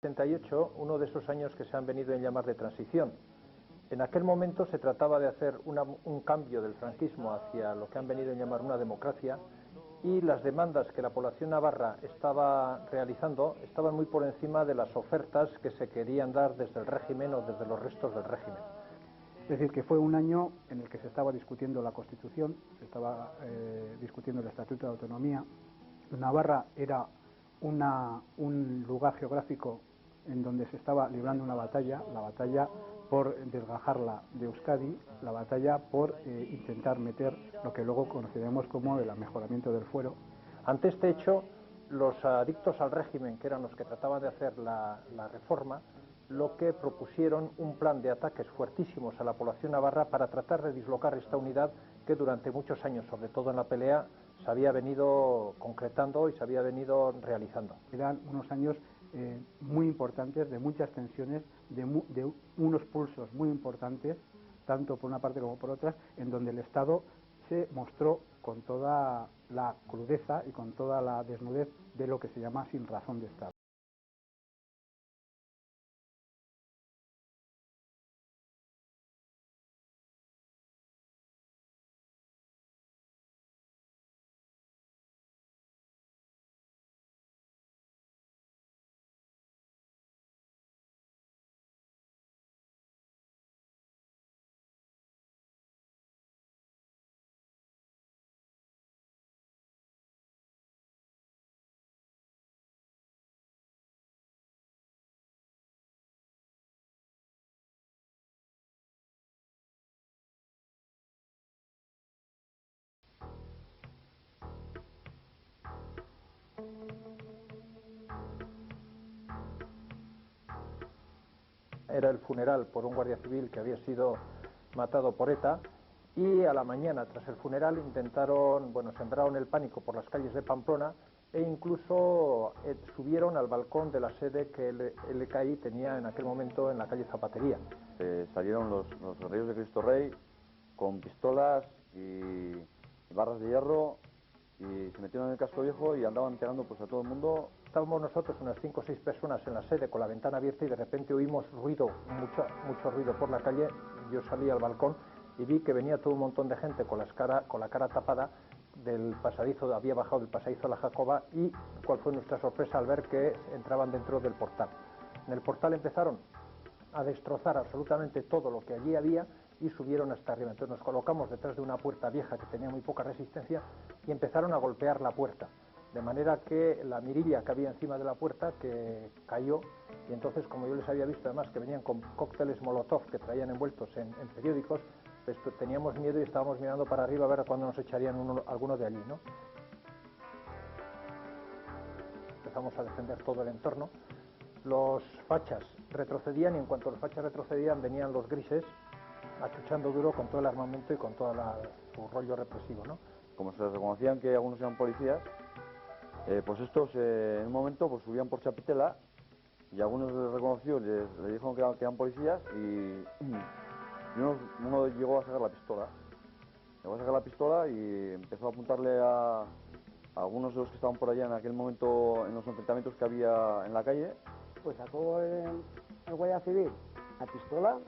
78, uno de esos años que se han venido a llamar de transición. En aquel momento se trataba de hacer un cambio del franquismo hacia lo que han venido a llamar una democracia, y las demandas que la población navarra estaba realizando estaban muy por encima de las ofertas que se querían dar desde el régimen o desde los restos del régimen. Es decir, que fue un año en el que se estaba discutiendo la Constitución, se estaba discutiendo el Estatuto de Autonomía. Navarra era un lugar geográfico en donde se estaba librando una batalla, la batalla por desgajarla de Euskadi, la batalla por intentar meter lo que luego conoceremos como el mejoramiento del fuero. Ante este hecho, los adictos al régimen, que eran los que trataban de hacer la reforma, lo que propusieron un plan de ataques fuertísimos a la población navarra para tratar de dislocar esta unidad que durante muchos años, sobre todo en la pelea, se había venido concretando y se había venido realizando. Eran unos años muy importantes, de muchas tensiones, de unos pulsos muy importantes, tanto por una parte como por otra, en donde el Estado se mostró con toda la crudeza y con toda la desnudez de lo que se llama sin razón de Estado. Era el funeral por un guardia civil que había sido matado por ETA, y a la mañana, tras el funeral, sembraron el pánico por las calles de Pamplona e incluso subieron al balcón de la sede que el LKI tenía en aquel momento en la calle Zapatería. Salieron los guerreros de Cristo Rey con pistolas y barras de hierro y se metieron en el casco viejo y andaban pegando pues a todo el mundo. Estábamos nosotros unas 5 o 6 personas en la sede con la ventana abierta y de repente oímos ruido, mucho ruido por la calle. Yo salí al balcón y vi que venía todo un montón de gente con la cara tapada del pasadizo, había bajado del pasadizo a la Jacoba, y cuál fue nuestra sorpresa al ver que entraban dentro del portal. En el portal empezaron a destrozar absolutamente todo lo que allí había y subieron hasta arriba. Entonces nos colocamos detrás de una puerta vieja que tenía muy poca resistencia y empezaron a golpear la puerta, de manera que la mirilla que había encima de la puerta que cayó, y entonces, como yo les había visto además que venían con cócteles Molotov que traían envueltos en periódicos, pues teníamos miedo y estábamos mirando para arriba a ver cuándo nos echarían alguno de allí, ¿no? Empezamos a defender todo el entorno. Los fachas retrocedían y en cuanto los fachas retrocedían venían los grises achuchando duro con todo el armamento y con todo su rollo represivo, ¿no? Como se reconocían que algunos eran policías, pues estos en un momento pues subían por Chapitela y algunos les reconoció, les dijeron que eran policías y uno llegó a sacar la pistola. Llegó a sacar la pistola y empezó a apuntarle a algunos de los que estaban por allá en aquel momento en los enfrentamientos que había en la calle. Pues sacó el guardia civil la pistola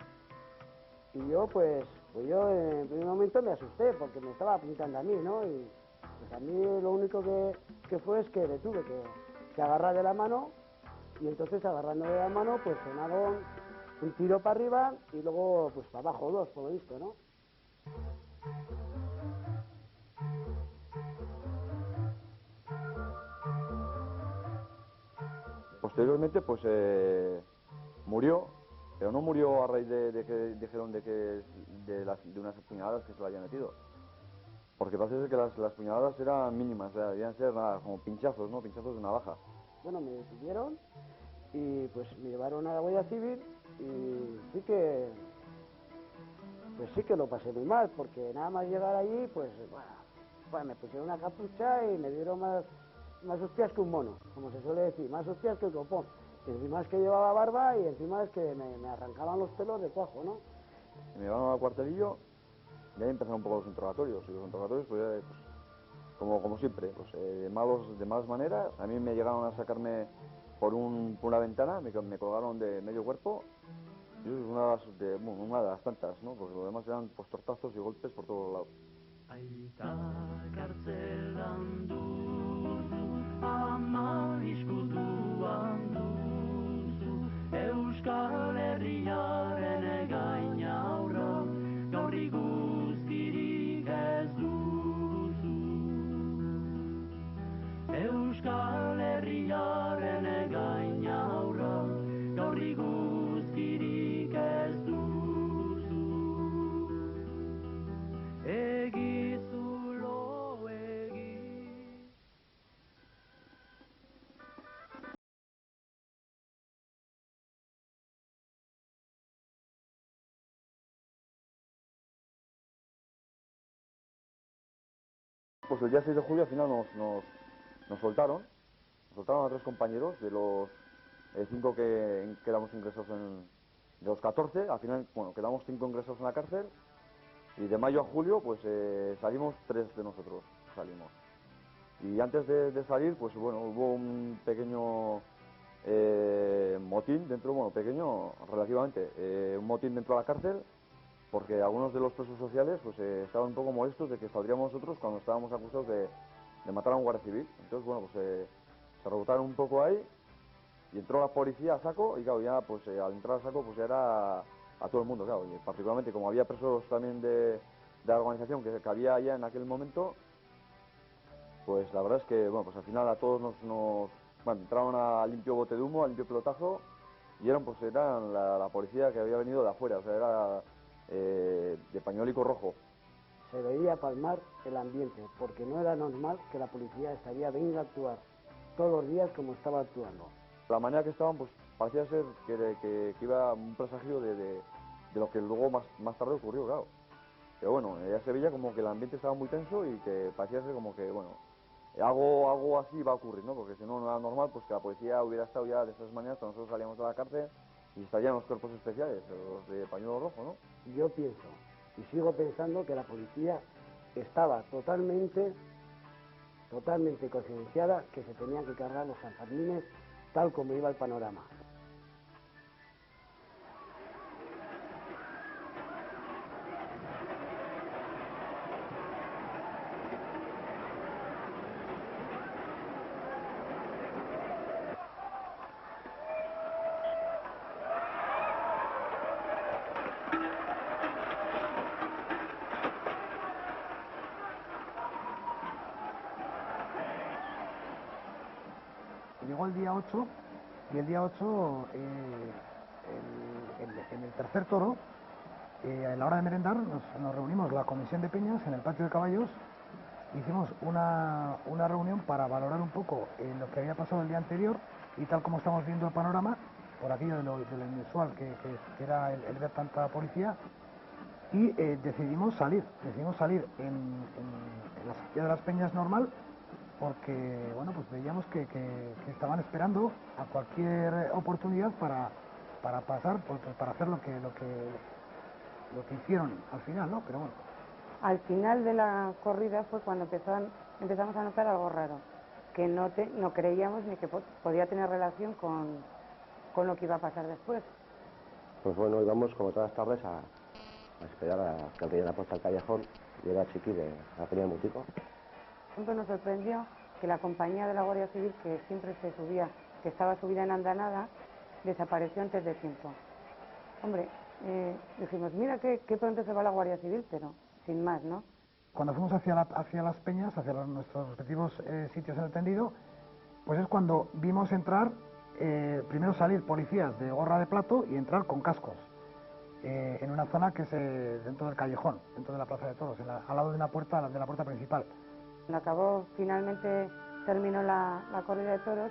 y yo yo en el primer momento me asusté porque me estaba apuntando a mí, ¿no? Y pues a mí lo único que fue es que le tuve que agarrar de la mano, y entonces agarrando de la mano pues sonaron un tiro para arriba y luego pues para abajo dos, por lo visto, ¿no? Posteriormente pues murió, pero no murió a raíz de que dijeron de unas puñaladas que se le habían metido, porque parece ser que las puñaladas eran mínimas, o sea, debían ser nada, como pinchazos, ¿no? Pinchazos de navaja. Bueno, me detuvieron y pues me llevaron a la Guardia Civil y sí que lo pasé muy mal, porque nada más llegar allí pues me pusieron una capucha y me dieron más hostias que un mono, como se suele decir, más hostias que el copón. Y encima es que llevaba barba y encima es que me arrancaban los pelos de cuajo, ¿no? Me llevaron al cuartelillo y ahí empezaron un poco los interrogatorios, y los interrogatorios como siempre, pues de malas maneras. A mí me llegaron a sacarme por una ventana, me colgaron de medio cuerpo. Y eso es una de las tantas, ¿no? Porque lo demás eran pues tortazos y golpes por todos lados. Aita kartzelan duzu, ama iskutuan duzu, Euskal Herriaren gainaurra, gaurri guztirik ez duzu. Euskal Herriaren gainaurra, gaurri guztirik ez duzu. Egizulo egi. Pues el día 6 de julio al final nos soltaron a 3 compañeros de los 5 que quedamos ingresados de los 14, al final, bueno, quedamos 5 ingresados en la cárcel y de mayo a julio pues salimos 3 de nosotros, salimos. Y antes de salir, pues bueno, hubo un pequeño motín dentro, bueno, pequeño relativamente, un motín dentro de la cárcel, porque algunos de los presos sociales pues estaban un poco molestos de que saldríamos nosotros cuando estábamos acusados de matar a un guardia civil. Entonces, bueno, pues se rebotaron un poco ahí y entró la policía a saco y claro, ya pues al entrar a saco pues ya era a todo el mundo, claro, y particularmente como había presos también de la organización que había allá en aquel momento, pues la verdad es que, bueno, pues al final a todos bueno, entraron a limpio bote de humo, a limpio pelotazo y eran la policía que había venido de afuera, o sea, era de pañuelico rojo. Se veía palmar el ambiente, porque no era normal que la policía estaría venga a actuar todos los días como estaba actuando. La manera que estaban, pues parecía ser que iba un presagio de lo que luego más tarde ocurrió, claro. Pero bueno, ya se veía como que el ambiente estaba muy tenso y que parecía ser como que, bueno, algo así va a ocurrir, ¿no? Porque si no era normal, pues que la policía hubiera estado ya de esas maneras cuando nosotros salíamos de la cárcel y estarían los cuerpos especiales, los de pañuelo rojo, ¿no? Yo pienso, y sigo pensando, que la policía estaba totalmente concienciada que se tenían que cargar los sanfermines tal como iba el panorama. Llegó el día 8 y el día 8 en el tercer toro, a la hora de merendar, nos reunimos la comisión de peñas en el patio de caballos. Hicimos una reunión para valorar un poco lo que había pasado el día anterior y tal como estamos viendo el panorama, por aquello de lo inusual que era el ver tanta policía, y decidimos salir en la salida de las peñas normal, porque bueno, pues veíamos que estaban esperando a cualquier oportunidad para pasar, pues, para hacer lo que hicieron al final, ¿no? Pero bueno. Al final de la corrida fue cuando empezamos a notar algo raro, que no creíamos ni que podía tener relación con lo que iba a pasar después. Pues bueno, íbamos como todas las tardes a esperar a que abrieran la puerta al callejón. Yo era chiqui de la Peña de Mutico. Siempre nos sorprendió que la compañía de la Guardia Civil, que siempre que estaba subida en andanada, desapareció antes de tiempo. Hombre, dijimos, mira qué pronto se va la Guardia Civil, pero sin más, ¿no? Cuando fuimos hacia las peñas, hacia nuestros respectivos sitios en el tendido, pues es cuando vimos entrar, primero salir policías de gorra de plato y entrar con cascos, en una zona que es dentro del callejón, dentro de la Plaza de Toros, al lado de la puerta principal. Cuando finalmente terminó la corrida de toros,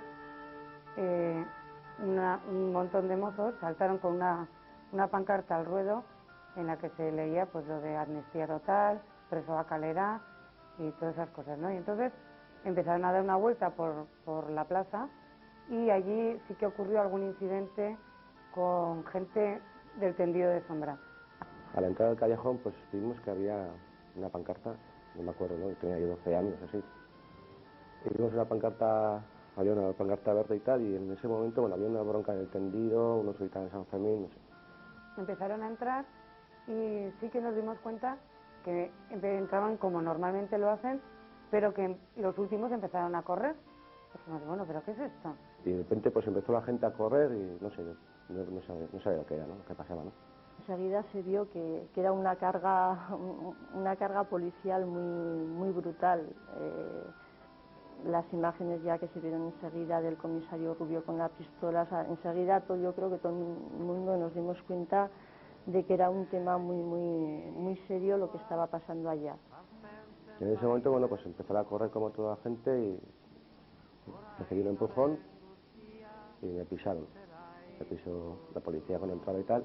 un montón de mozos saltaron con una pancarta al ruedo en la que se leía pues lo de amnistía total, preso a Calera y todas esas cosas, ¿no? Y entonces empezaron a dar una vuelta por la plaza y allí sí que ocurrió algún incidente con gente del tendido de sombra. A la entrada del callejón pues vimos que había una pancarta, no me acuerdo, ¿no? Tenía yo 12 años así. Y vimos una pancarta había una pancarta verde y tal, y en ese momento, bueno, había una bronca en el tendido, unos gritaban en San Fermín, no sé. Empezaron a entrar y sí que nos dimos cuenta que entraban como normalmente lo hacen, pero que los últimos empezaron a correr. Dijimos, bueno, ¿pero qué es esto? Y de repente pues empezó la gente a correr y no sé, no sabía lo que era, ¿no? Lo que pasaba, ¿no? Enseguida se vio que era una carga policial muy brutal. Las imágenes ya que se vieron enseguida del comisario Rubio con la pistola, o sea, enseguida yo creo que todo el mundo nos dimos cuenta de que era un tema muy serio lo que estaba pasando allá. Y en ese momento, bueno, pues empezó a correr como toda la gente y recibí un empujón y me pisaron. Me pisó la policía cuando entraba y tal.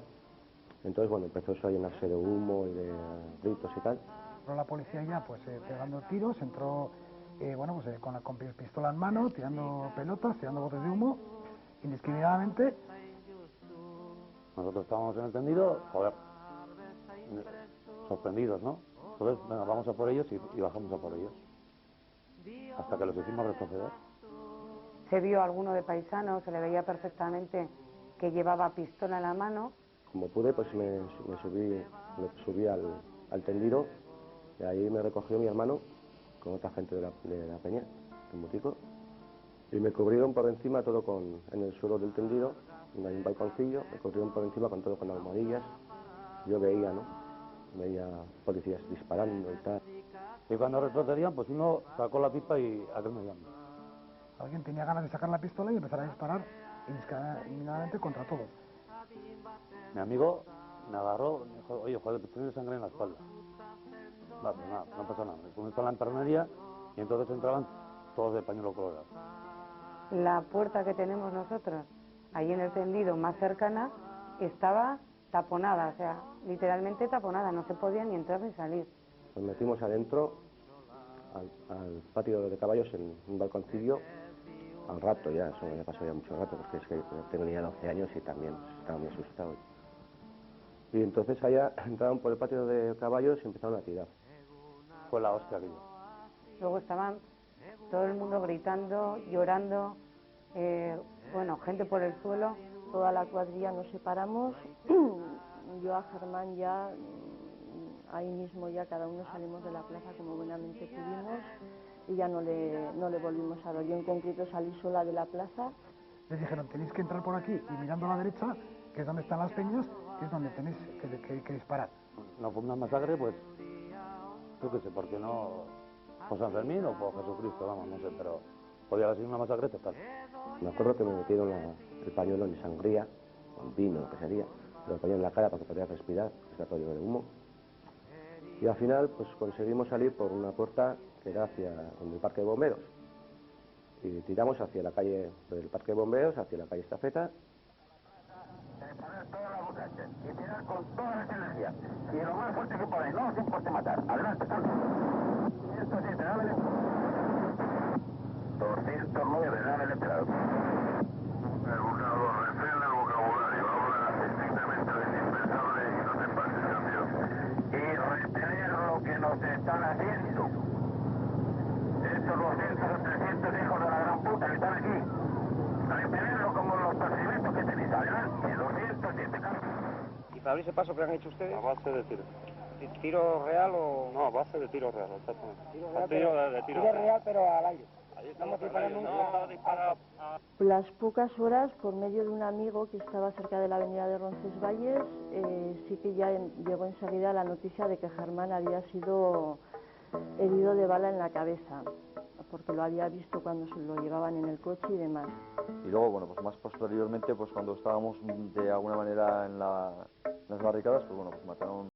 Entonces, bueno, empezó eso a llenarse de humo y de gritos y tal. Entró la policía ya, pues pegando tiros, entró, con pistola en mano, tirando pelotas, tirando botes de humo, indiscriminadamente. Nosotros estábamos en el tendido, joder, sorprendidos, ¿no? Entonces, venga, vamos a por ellos y bajamos a por ellos. Hasta que los hicimos retroceder. Se vio a alguno de paisano, se le veía perfectamente que llevaba pistola en la mano. Como pude, pues me subí al tendido y ahí me recogió mi hermano con otra gente de la peña, un botico, y me cubrieron por encima todo en el suelo del tendido, hay un balconcillo, me cubrieron por encima con todo con almohadillas. Yo veía, ¿no? Veía policías disparando y tal. Y cuando retrocedían, pues uno sacó la pipa y aquel me llamó. Alguien tenía ganas de sacar la pistola y empezar a disparar indiscriminadamente contra todos. Mi amigo me agarró, me dijo, oye, joder, tienes sangre en la espalda. Va, pues nada, no pasa nada. Me fuimos a la enfermería y entonces entraban todos de pañuelo colorado. La puerta que tenemos nosotros, ahí en el tendido más cercana, estaba taponada, o sea, literalmente taponada, no se podía ni entrar ni salir. Nos metimos adentro, al patio de caballos, en un balconcillo, al rato ya, eso ya pasó ya mucho rato, porque es que yo tenía 12 años y también estaba muy asustado. Y entonces allá entraron por el patio de caballos y empezaron a tirar. Fue la hostia aquello. Luego estaban todo el mundo gritando, llorando, gente por el suelo. Toda la cuadrilla nos separamos, yo a Germán ya, ahí mismo ya cada uno salimos de la plaza como buenamente pudimos y ya no le volvimos a ver. Yo en concreto salí sola de la plaza. Les dijeron, tenéis que entrar por aquí y mirando a la derecha, que es donde están las peñas, que es donde tenéis que disparar. No fue una masacre, pues, yo qué sé, ¿por qué no? Por San Fermín o por Jesucristo, vamos, no sé, pero podía haber sido una masacre total. Me acuerdo que me metieron el pañuelo en sangría, con vino, lo que sería, me lo ponían en la cara para que podía respirar, que está todo lleno de humo. Y al final, pues conseguimos salir por una puerta que era hacia el parque de bomberos. Y tiramos hacia la calle del parque de bomberos, hacia la calle Estafeta. Poner todas las muchachas y tirar con todas las energías. Y lo más fuerte que podáis, no os importe matar. Adelante, salto. 107, dame el 209, dame el empleado. Educador, refrena el vocabulario. Habla estrictamente de indispensable y no te pases, cambio. Y retener lo que nos están haciendo. Estos 200 o 300 hijos de la gran puta que están aquí. Retenerlo como los procedimientos que tenéis. Adelante, 207. ¿Y para abrir ese paso que han hecho ustedes? A base de tiro. ¿Tiro real o...? No, a base de tiro real, exactamente. Tiro real, pero al aire. Las pocas horas, por medio de un amigo que estaba cerca de la avenida de Roncesvalles, sí que ya llegó enseguida la noticia de que Germán había sido herido de bala en la cabeza, porque lo había visto cuando se lo llevaban en el coche y demás. Y luego, bueno, pues más posteriormente, pues cuando estábamos de alguna manera en las barricadas, pues bueno, pues mataron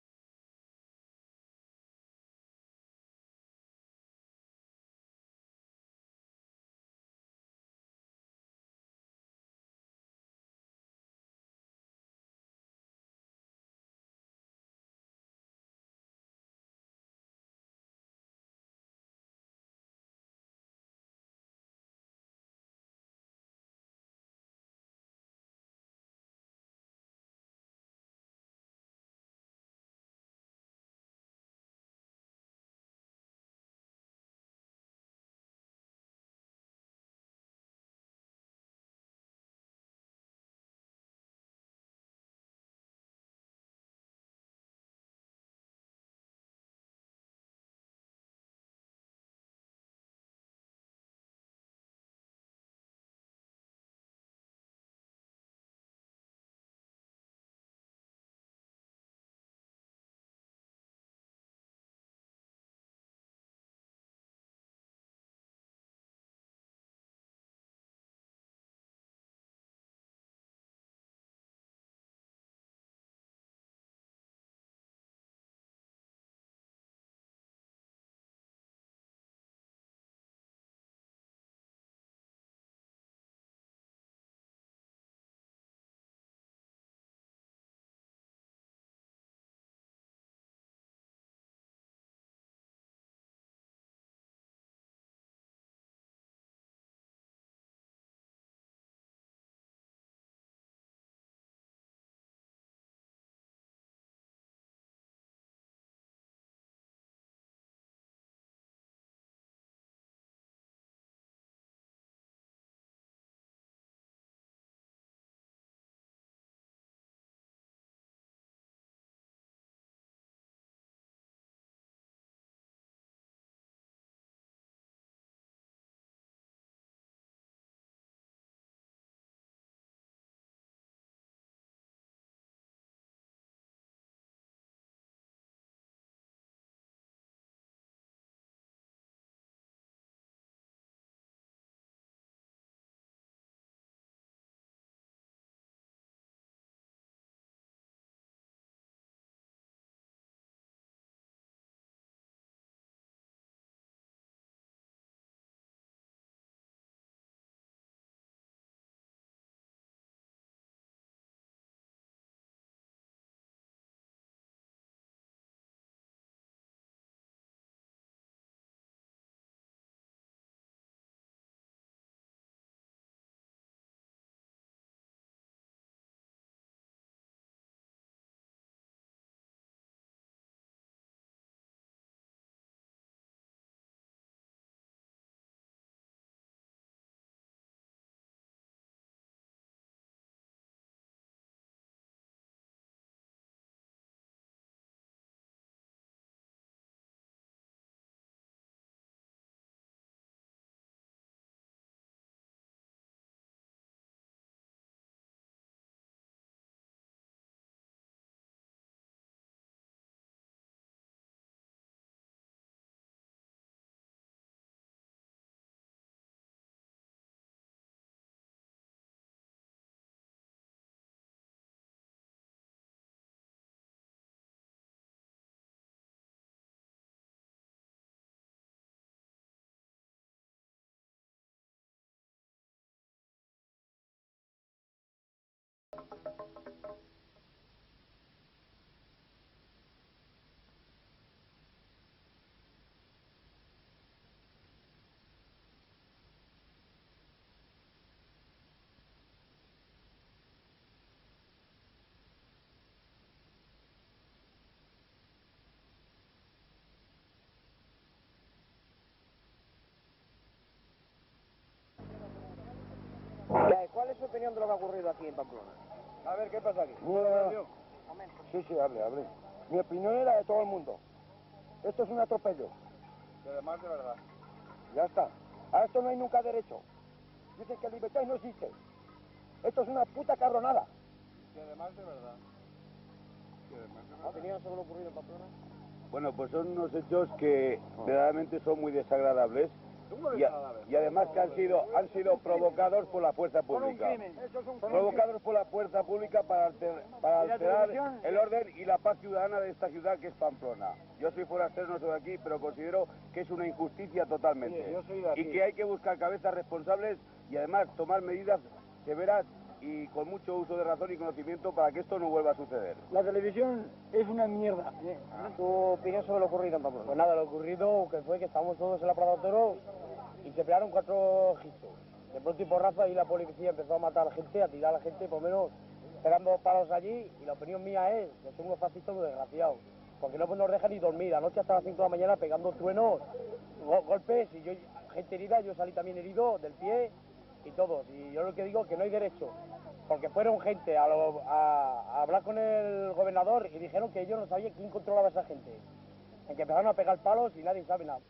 en Pamplona. A ver, ¿qué pasa aquí? Sí, hable. Mi opinión era de todo el mundo. Esto es un atropello. Y además de verdad. Ya está. A esto no hay nunca derecho. Dicen que libertad no existe. Esto es una puta cabronada. Y además de verdad. ¿Tenían sobre lo ocurrido en Pamplona? Bueno, pues son unos hechos que verdaderamente son muy desagradables y además que han sido provocados por la fuerza pública. Provocados por la fuerza pública para alterar el orden y la paz ciudadana de esta ciudad que es Pamplona. Yo soy forastero, no soy de aquí, pero considero que es una injusticia totalmente. Sí, yo soy de aquí. Y que hay que buscar cabezas responsables y además tomar medidas severas y con mucho uso de razón y conocimiento para que esto no vuelva a suceder. La televisión es una mierda. ¿Tu opinión sobre lo ocurrido en Pamplona? Pues nada, lo ocurrido que fue que estábamos todos en la Plaza de Toros y se pegaron 4 giros. De pronto y porrazo y la policía empezó a matar a la gente, a tirar a la gente, por lo menos pegando palos allí. Y la opinión mía es que son unos fascistas muy desgraciados, porque no nos dejan ni dormir. Anoche hasta las 5 de la mañana pegando truenos, golpes, y yo, gente herida, yo salí también herido del pie y todos. Y yo lo que digo es que no hay derecho, porque fueron gente a hablar con el gobernador y dijeron que ellos no sabían quién controlaba a esa gente. En que empezaron a pegar palos y nadie sabe nada.